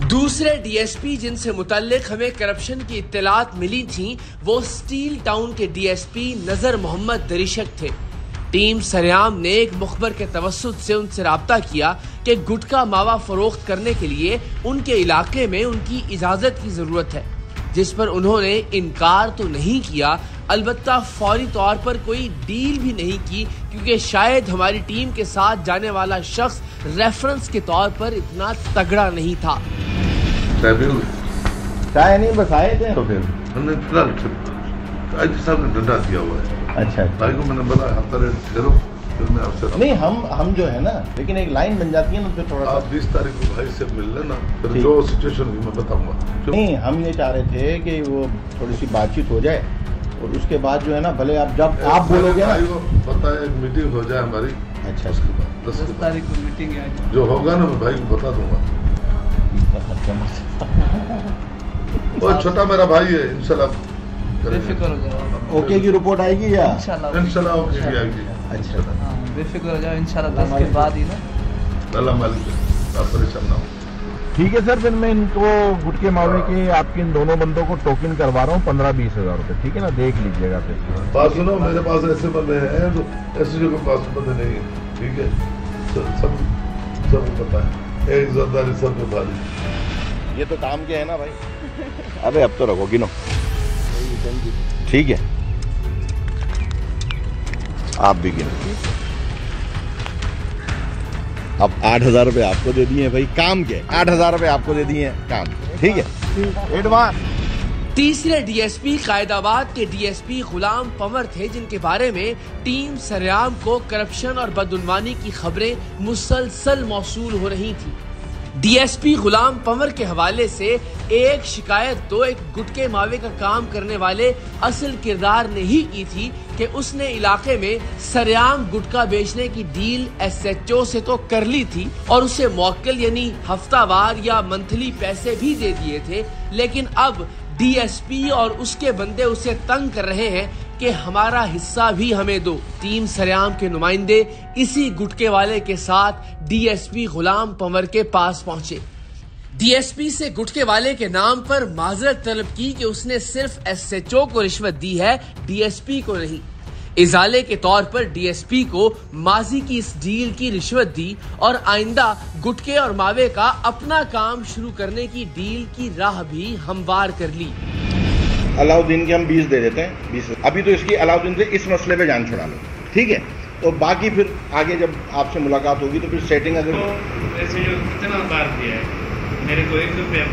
दूसरे डीएसपी जिनसे मुतल्लिक हमें करप्शन की इत्तलात मिली थी वो स्टील टाउन के डीएसपी नजर मोहम्मद दरिशक थे। टीम सरेआम ने एक मुखबर के तवस्सुत से उनसे राब्ता किया कि गुटखा मावा फरोख्त करने के लिए उनके इलाके में उनकी इजाजत की जरूरत है, जिस पर उन्होंने इनकार तो नहीं किया, अलबत्ता फौरी तौर पर कोई डील भी नहीं की, क्योंकि शायद हमारी टीम के साथ जाने वाला शख्स रेफरेंस के तौर पर इतना तगड़ा नहीं था। चाय नहीं बस आए थे तो फिर हमने फिलहाल साहब ने डंडा दिया हुआ है। अच्छा भाई को मैंने बोला हफ्ता रेट करो, फिर मैं आपसे नहीं हम जो है ना, लेकिन एक लाइन बन जाती है ना, फिर थोड़ा आप 20 तारीख को भाई से मिल लेना, फिर जो सिचुएशन हुई मैं बताऊंगा। नहीं, हम ये चाह रहे थे कि वो थोड़ी सी बातचीत हो जाए और उसके बाद जो है ना, भले आप जब आप बोलोगे ना, पता है मीटिंग हो जाए हमारी। अच्छा, उसके बाद 10 तारीख को मीटिंग है, जो होगा ना मैं भाई को बता दूंगा। वो छोटा मेरा भाई है, इंशाल्लाह बेफिक्र हो जाओ। ओके की रिपोर्ट आएगी या इंशाल्लाह ओके की आएगी। अच्छा, बेफिक्र हो जाओ, इंशाल्लाह 10 के बाद ही ना। अल्लाह मालिक, आप परेशान ना हो। ठीक है सर, फिर मैं इनको गुटके मावे के आपके इन दोनों बंदों को टोकन करवा रहा हूँ 15-20 हजार रुपए, ठीक है ना, देख लीजिएगा फिर। बात सुनो, मेरे पास ऐसे बंदे हैं जो ऐसे जो के पास बंदे नहीं है, ठीक है, सब पता है, एक जरदारी सब में भारी। ये तो काम के है ना भाई। अबे अब तो रखो, गिनो, ठीक है, आप भी गिनो। अब 8,000 रुपए आपको दे दिए भाई, काम के 8,000 रुपए आपको दे दिए काम, ठीक है, एडवांस। तीसरे डीएसपी कायदाबाद के डीएसपी गुलाम पंवर थे, जिनके बारे में टीम सरेआम को करप्शन और बदउनवानी की खबरें मुसलसल मौसूल हो रही थी। डीएसपी गुलाम पंवर के हवाले से एक शिकायत तो एक गुटके मावे का काम करने वाले असल किरदार ने ही की थी कि उसने इलाके में सरेआम गुटखा बेचने की डील एसएचओ से तो कर ली थी और उसे मौक्कल यानी हफ्तावार या मंथली पैसे भी दे दिए थे, लेकिन अब डीएसपी और उसके बंदे उसे तंग कर रहे हैं कि हमारा हिस्सा भी हमें दो। टीम सरेआम के नुमाइंदे इसी गुटके वाले के साथ डीएसपी गुलाम पंवर के पास पहुंचे। डीएसपी से गुटके वाले के नाम पर माजरत तलब की कि उसने सिर्फ एसएचओ को रिश्वत दी है, डीएसपी को नहीं। इजाले के तौर पर डीएसपी को माजी की इस डील की रिश्वत दी और आइंदा गुटके और मावे का अपना काम शुरू करने की डील की राह भी हमवार कर ली। अलाउद्दीन के हम 20 दे देते हैं, 20 अभी तो इसकी अलाउद्दीन से इस मसले पे जान छुड़ा लो, ठीक है, और बाकी फिर आगे जब आपसे मुलाकात होगी तो फिर सेटिंग अगर तो ऐसे जो कितना बार दिया है मेरे को 1 रुपया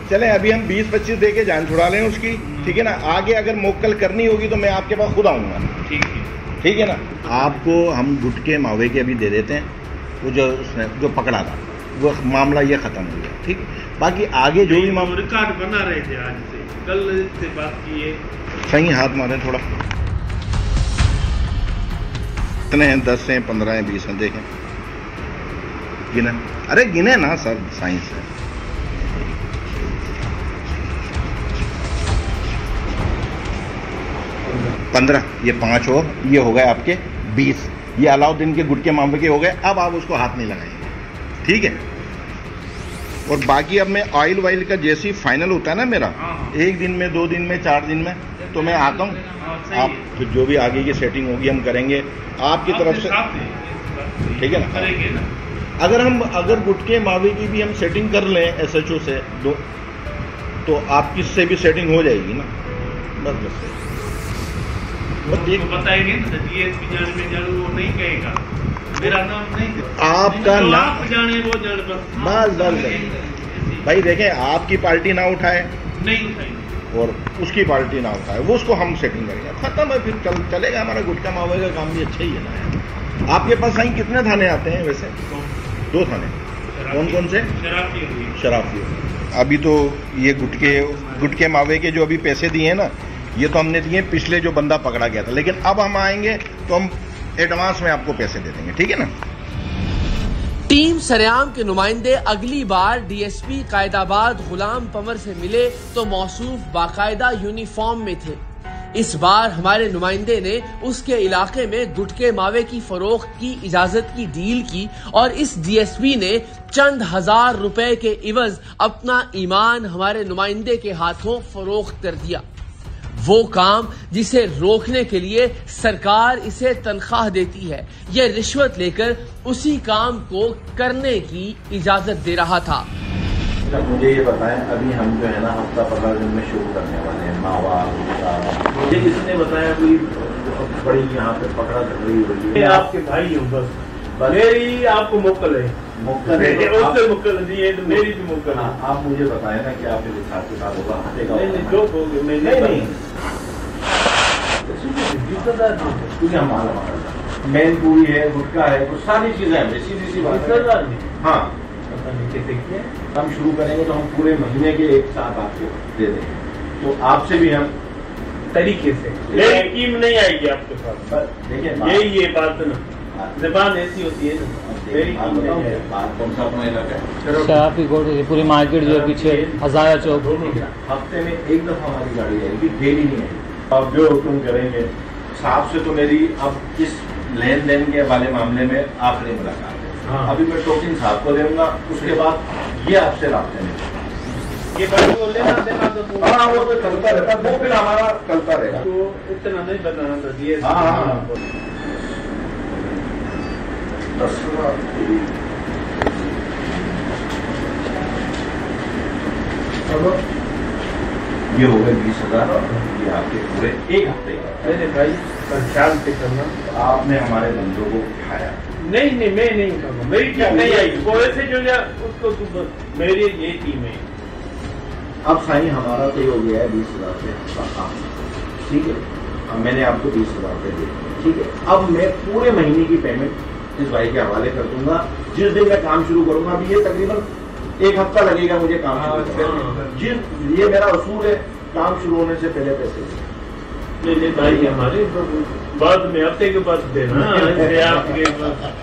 चले, अभी हम 20-25 दे के जान छुड़ा लें उसकी, ठीक है ना, आगे अगर मोक्कल करनी होगी तो मैं आपके पास खुद आऊंगा, ठीक है ना। आपको हम गुटके मावे के अभी दे देते हैं, वो जो उसने जो पकड़ा था वो मामला ये खत्म हो गया, ठीक। बाकी आगे जो भी मामला रिकॉर्ड बना रहे थे, आज से कल से बात की है, सही हाथ मारे थोड़ा, कितने हैं, 10 हैं, 15 हैं, 20 हैं, देखें गिने, अरे गिने ना सर, साइंस है। 15, ये 5 और ये हो गए आपके 20, ये अलाउद्दीन के गुटके मामले के हो गए। अब आप उसको हाथ नहीं लगाएंगे, ठीक है। और बाकी अब मैं ऑयल वाइल का जैसे ही फाइनल होता है ना मेरा, 1 दिन में, 2 दिन में, 4 दिन में, तो मैं आता हूँ, आप फिर जो भी आगे की सेटिंग होगी हम करेंगे आपकी तरफ से, ठीक है ना। अगर गुटके मावे की भी हम सेटिंग कर लें एसएचओ से तो आपकी से भी सेटिंग हो जाएगी ना, बस बताएंगे ना, डीएसपी जाने में जाने वो नहीं कहेगा, मेरा नाम नहीं, आपका नाम जाने वो जाने, बस भाई देखें, आपकी पार्टी ना उठाए नहीं उठाई और उसकी पार्टी ना उठाए, वो उसको हम सेटिंग करेंगे, खत्म है, फिर चलेगा हमारा गुटखा मावे का काम भी अच्छा ही है ना। आपके पास साईं कितने थाने आते हैं वैसे? 2 थाने, कौन कौन से? शराफी। अभी तो ये गुटके मावे के जो अभी पैसे दिए हैं ना, ये तो हमने दिए पिछले जो बंदा पकड़ा गया था, लेकिन अब हम आएंगे तो हम एडवांस में आपको पैसे दे देंगे, ठीक है ना। टीम सरेआम के नुमाइंदे अगली बार डीएसपी कायदाबाद गुलाम पंवर से मिले तो मौसूफ बाकायदा यूनिफॉर्म में थे। इस बार हमारे नुमाइंदे ने उसके इलाके में गुटके मावे की फरोख्त की इजाजत की डील की और इस डीएसपी ने चंद हजार रुपए के इवज अपना ईमान हमारे नुमाइंदे के हाथों फरोख्त कर दिया। वो काम जिसे रोकने के लिए सरकार इसे तनख्वाह देती है, यह रिश्वत लेकर उसी काम को करने की इजाजत दे रहा था। मुझे ये बताएं, अभी हम जो है ना हफ्ता 15 दिन में शुरू करने वाले हैं मावा मुझे किसी ने बताया कोई बड़ी यहाँ पे पकड़ा धकड़ी हो रही है। आपके भाई हूँ बस मेरी आपको मुक्कल है, उससे मुक्कल नहीं है तो मेरी भी मुक्कल है। आप मुझे बताएं ना क्या फिर हिसाब के साथ होगा, हटेगा नहीं हमारा मेन पूरी है, गुटका है, कुछ सारी चीजें हैं, सीधी सी बात है। हाँ हम शुरू करेंगे तो हम पूरे महीने के एक साथ आपको दे देंगे, तो आपसे भी हम तरीके से स्कीम नहीं आएगी आपके पास। देखिए ये बात ना जबान ऐसी होती है ना। बात कौन सा अपना इलाका है? शाहपुर कोर्ट पूरी मार्केट जो है पीछे हजारा चौक। हफ्ते में एक दफा हमारी गाड़ी आएगी, डेली नहीं आएगी। अब जो हुक्म करेंगे साहब से तो मेरी अब इस लेन देन के वाले मामले में आखिरी मुलाकात है। अभी मैं टोकन साहब को दूंगा, उसके बाद ये आपसे रास्ते में ये लेना देना तो हाँ वो तो चलता रहता, वो फिर हमारा चलता रहेगा। तो इतना नहीं बताना था ये। हाँ 10 ये हो गए 20,000 ये आपके पूरे एक हफ्ते का। मेरे भाई ख्याल से करना, आपने हमारे बंदों को उठाया। नहीं मैं नहीं करूँगा, मेरी टीम नहीं आई वो ऐसे जो उसको मेरी ये टीम है। अब साईं हमारा तो हो गया है 20,000 से काम, ठीक है। अब मैंने आपको 20,000 रुपये दिए, ठीक है। अब मैं पूरे महीने की पेमेंट इस भाई के हवाले कर दूंगा जिस दिन मैं काम शुरू करूंगा। अभी ये तकरीबन एक हफ्ता लगेगा मुझे काम शुरू करना। जिस ये मेरा असूल है, काम शुरू होने से पहले पैसे नहीं भाई हमारे बाद में हफ्ते के बाद देना आपके